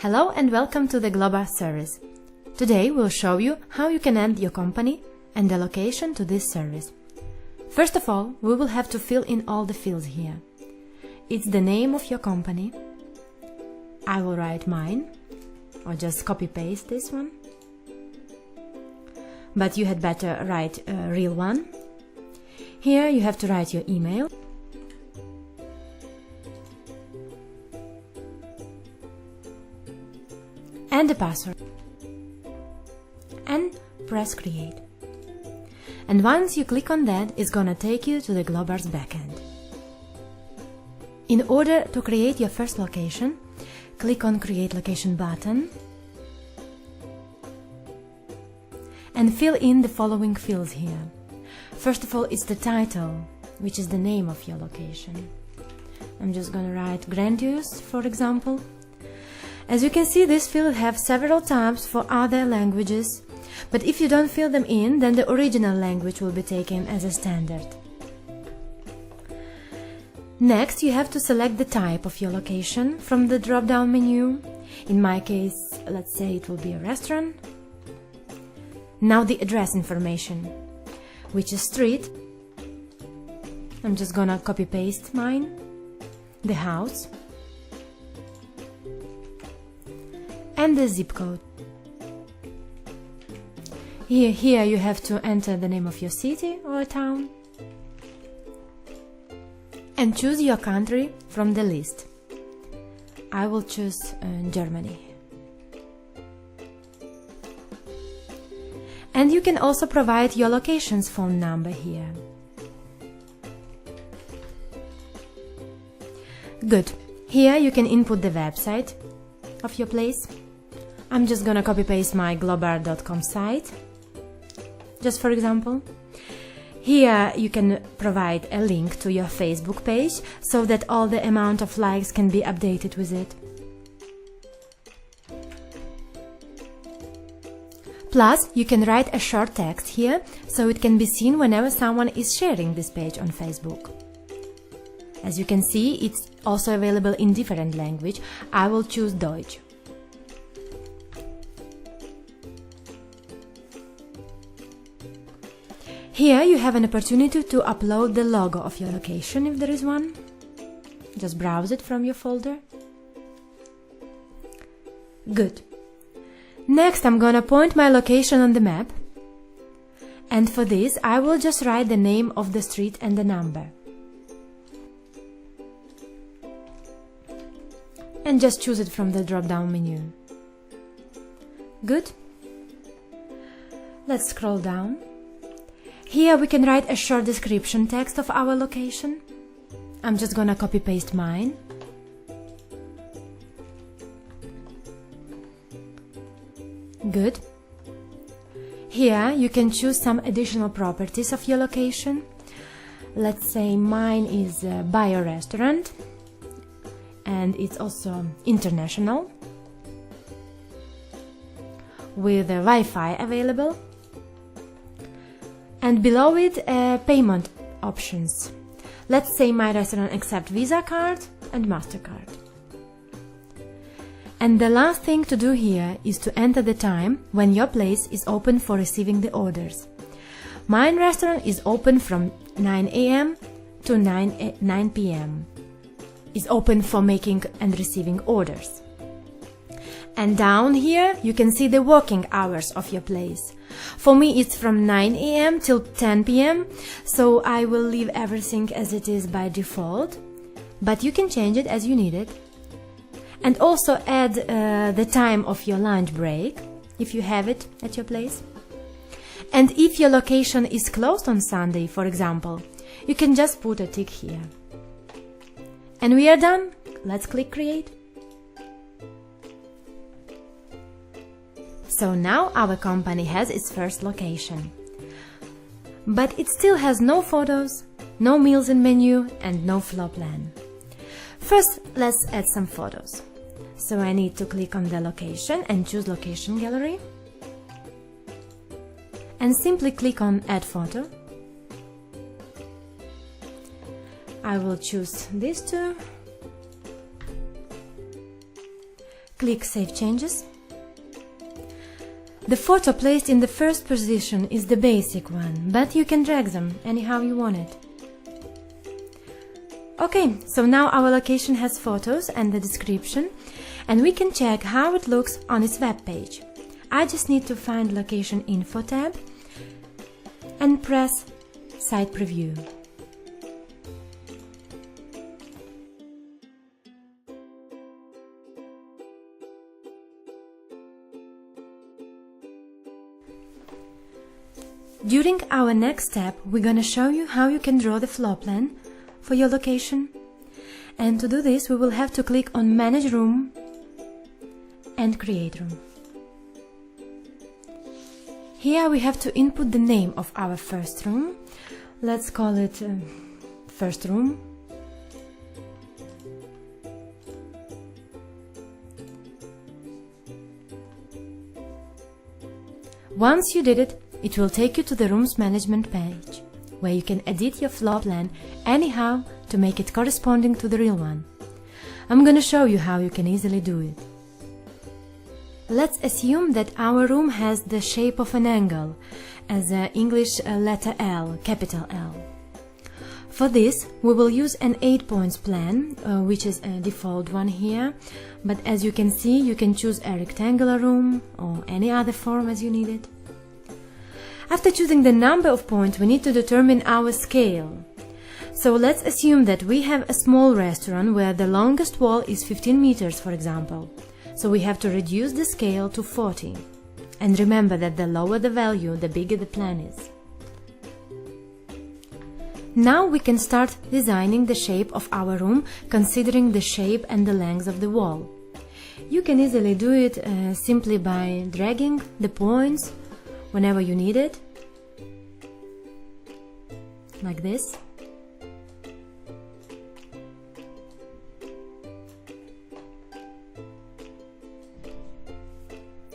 Hello and welcome to the Gloobar service. Today we'll show you how you can add your company and the location to this service. First of all, we will have to fill in all the fields here. It's the name of your company. I will write mine, or just copy-paste this one. But you had better write a real one. Here you have to write your email. And the password. And press create. And once you click on that, it's gonna take you to the Gloobar's backend. In order to create your first location, click on Create Location button and fill in the following fields here. First of all, it's the title, which is the name of your location. I'm just gonna write Grandiose, for example. As you can see, this field has several tabs for other languages, but if you don't fill them in, then the original language will be taken as a standard. Next, you have to select the type of your location from the drop-down menu. In my case, let's say it will be a restaurant. Now the address information, which is street. I'm just gonna copy-paste mine. The house. And the zip code. Here you have to enter the name of your city or town and choose your country from the list. I will choose Germany. And you can also provide your location's phone number here. Good. Here you can input the website of your place. I'm just gonna copy-paste my gloobar.com site, just for example. Here you can provide a link to your Facebook page so that all the amount of likes can be updated with it. Plus, you can write a short text here so it can be seen whenever someone is sharing this page on Facebook. As you can see, it's also available in different language. I will choose Deutsch. Here you have an opportunity to upload the logo of your location if there is one. Just browse it from your folder. Good. Next, I'm gonna point my location on the map. And for this, I will just write the name of the street and the number. And just choose it from the drop-down menu. Good. Let's scroll down. Here we can write a short description text of our location. I'm just gonna copy-paste mine. Good. Here you can choose some additional properties of your location. Let's say mine is a bio restaurant and it's also international with Wi-Fi available. And below it, payment options. Let's say my restaurant accepts Visa card and MasterCard. And the last thing to do here is to enter the time when your place is open for receiving the orders. My restaurant is open from 9 a.m. to 9 p.m. It's open for making and receiving orders. And down here you can see the working hours of your place. For me it's from 9 a.m. till 10 p.m. so I will leave everything as it is by default, but you can change it as you need it. And also add the time of your lunch break, if you have it at your place. And if your location is closed on Sunday, for example, you can just put a tick here. And we are done. Let's click Create. So now our company has its first location. But it still has no photos, no meals and menu, and no floor plan. First, let's add some photos. So I need to click on the location and choose Location Gallery. And simply click on Add Photo. I will choose these two. click Save Changes. The photo placed in the first position is the basic one, but you can drag them anyhow you want it. Okay, so now our location has photos and the description, and we can check how it looks on its web page. I just need to find Location Info tab and press Site Preview. During our next step, we're gonna show you how you can draw the floor plan for your location. And to do this, we will have to click on Manage Room and Create Room. Here we have to input the name of our first room. Let's call it First Room. Once you did it, it will take you to the room's management page, where you can edit your floor plan anyhow to make it corresponding to the real one. I'm gonna show you how you can easily do it. Let's assume that our room has the shape of an angle, as an English letter L, capital L. For this, we will use an 8 points plan, which is a default one here, but as you can see, you can choose a rectangular room or any other form as you need it. After choosing the number of points, we need to determine our scale. So let's assume that we have a small restaurant where the longest wall is 15 meters, for example. So we have to reduce the scale to 40. And remember that the lower the value, the bigger the plan is. Now we can start designing the shape of our room, considering the shape and the length of the wall. You can easily do it simply by dragging the points whenever you need it, like this.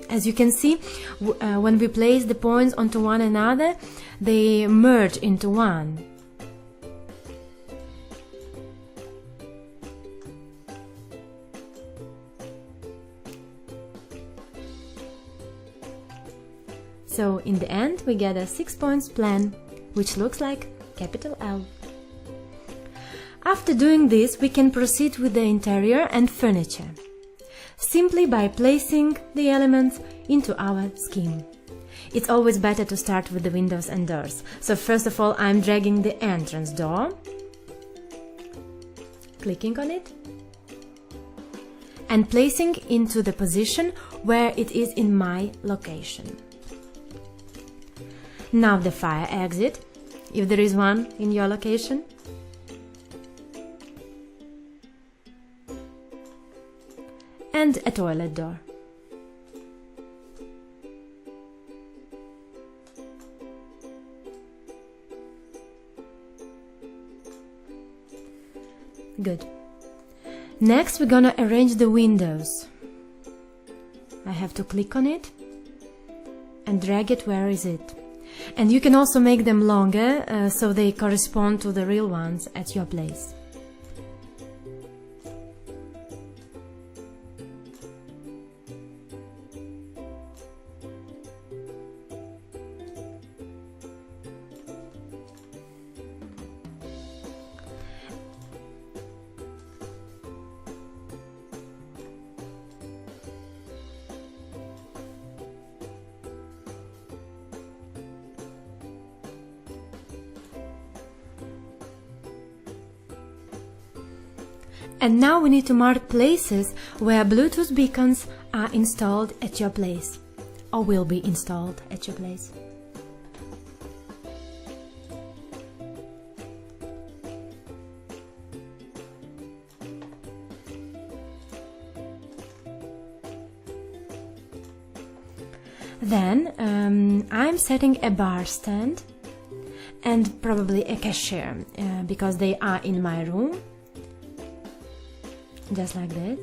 As you can see, when we place the points onto one another, they merge into one. So in the end, we get a 6 points plan, which looks like capital L. After doing this, we can proceed with the interior and furniture, simply by placing the elements into our scheme. It's always better to start with the windows and doors. So first of all, I'm dragging the entrance door, clicking on it, and placing into the position where it is in my location. Now the fire exit, if there is one in your location. And a toilet door. Good. Next, we're gonna arrange the windows. I have to click on it and drag it where is it. And you can also make them longer, so they correspond to the real ones at your place. And now we need to mark places where Bluetooth beacons are installed at your place, or will be installed at your place. Then I'm setting a bar stand and probably a cashier, because they are in my room. Just like that.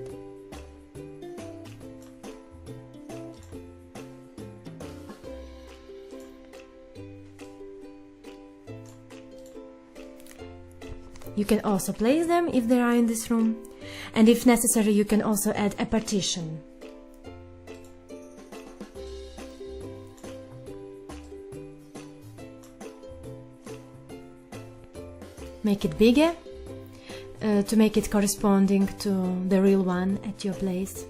You can also place them if they are in this room, and if necessary you can also add a partition make it bigger to make it corresponding to the real one at your place.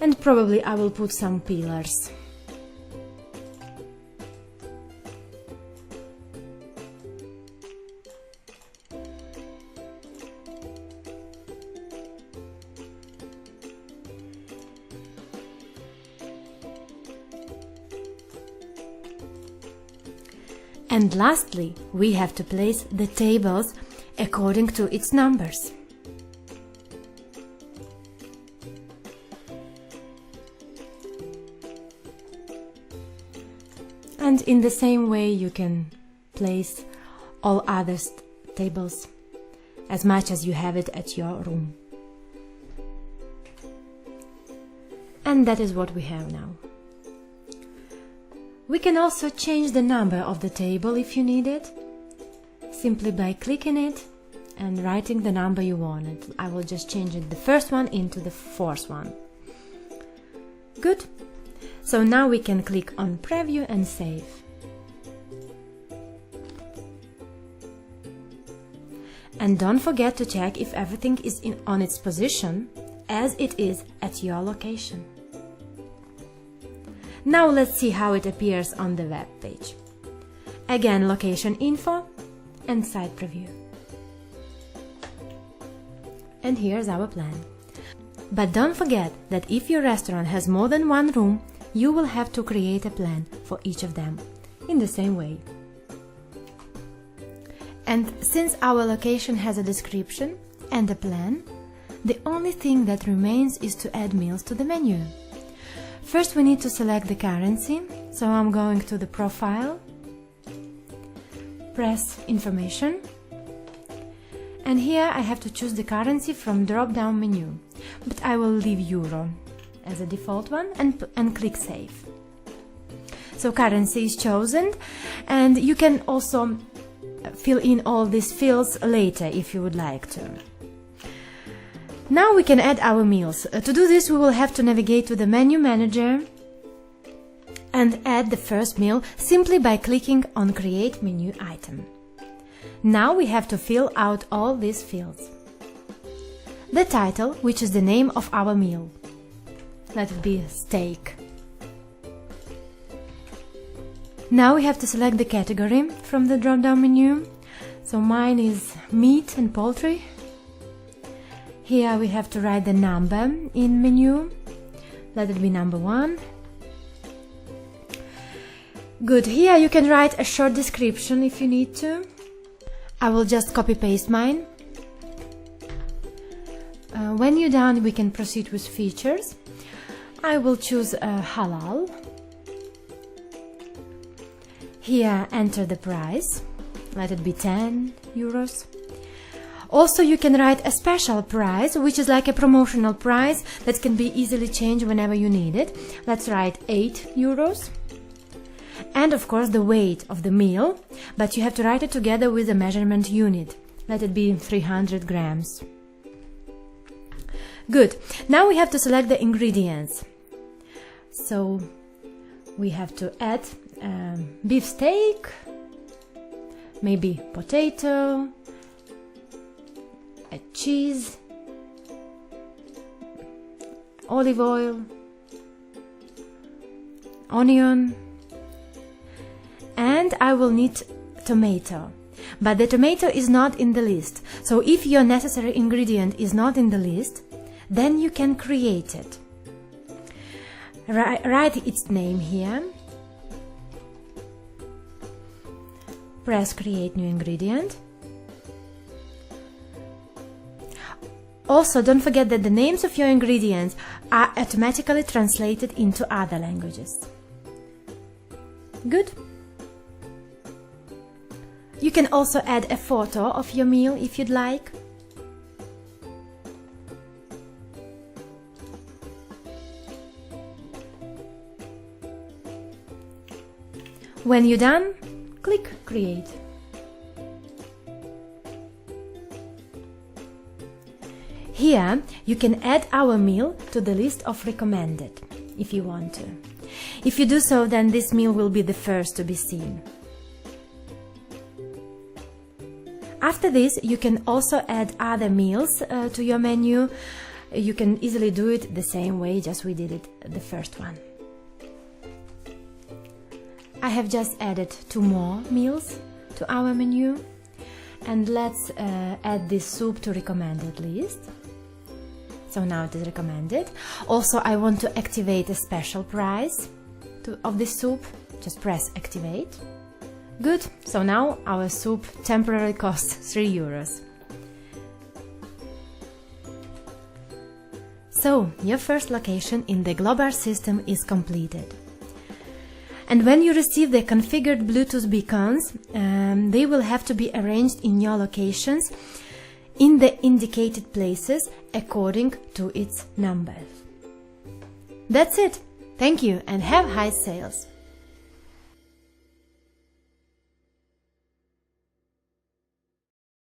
And probably I will put some pillars. And lastly, we have to place the tables according to its numbers. And in the same way you can place all other tables as much as you have it at your room. And that is what we have now. We can also change the number of the table if you need it, simply by clicking it and writing the number you want. I will just change it, the first one into the fourth one. Good. So now we can click on Preview and Save. And don't forget to check if everything is on its position as it is at your location. Now let's see how it appears on the web page. Again, location info and site preview. And here's our plan. But don't forget that if your restaurant has more than one room, you will have to create a plan for each of them in the same way. And since our location has a description and a plan, the only thing that remains is to add meals to the menu. First we need to select the currency, so I'm going to the profile, press information, and here I have to choose the currency from drop-down menu, but I will leave euro as a default one and click save. So currency is chosen, and you can also fill in all these fields later if you would like to. Now we can add our meals. To do this we will have to navigate to the menu manager and add the first meal simply by clicking on create menu item. Now we have to fill out all these fields. The title, which is the name of our meal. Let it be steak. Now we have to select the category from the drop-down menu. So mine is meat and poultry. Here we have to write the number in menu. Let it be number 1. Good. Here you can write a short description if you need to. I will just copy-paste mine. When you're done, we can proceed with features. I will choose halal. Here enter the price. Let it be 10 euros. Also, you can write a special price, which is like a promotional price that can be easily changed whenever you need it. Let's write 8 euros. And of course the weight of the meal, but you have to write it together with the measurement unit. Let it be 300 grams. Good. Now we have to select the ingredients. So we have to add beef steak, maybe potato, a cheese, olive oil, onion, and I will need tomato. But the tomato is not in the list. So if your necessary ingredient is not in the list, then you can create it. Write its name here. Press create new ingredient. Also, don't forget that the names of your ingredients are automatically translated into other languages. Good. You can also add a photo of your meal if you'd like. When you're done, click Create. Here, you can add our meal to the list of recommended, if you want to. If you do so, then this meal will be the first to be seen. After this, you can also add other meals to your menu. You can easily do it the same way, just we did it the first one. I have just added 2 more meals to our menu, and let's add this soup to recommended list. So now it is recommended. Also, I want to activate a special price of this soup. Just press activate. Good, so now our soup temporarily costs 3 euros. So, your first location in the Gloobar system is completed. And when you receive the configured Bluetooth beacons, they will have to be arranged in your locations in the indicated places according to its numbers. That's it. Thank you and have high sales!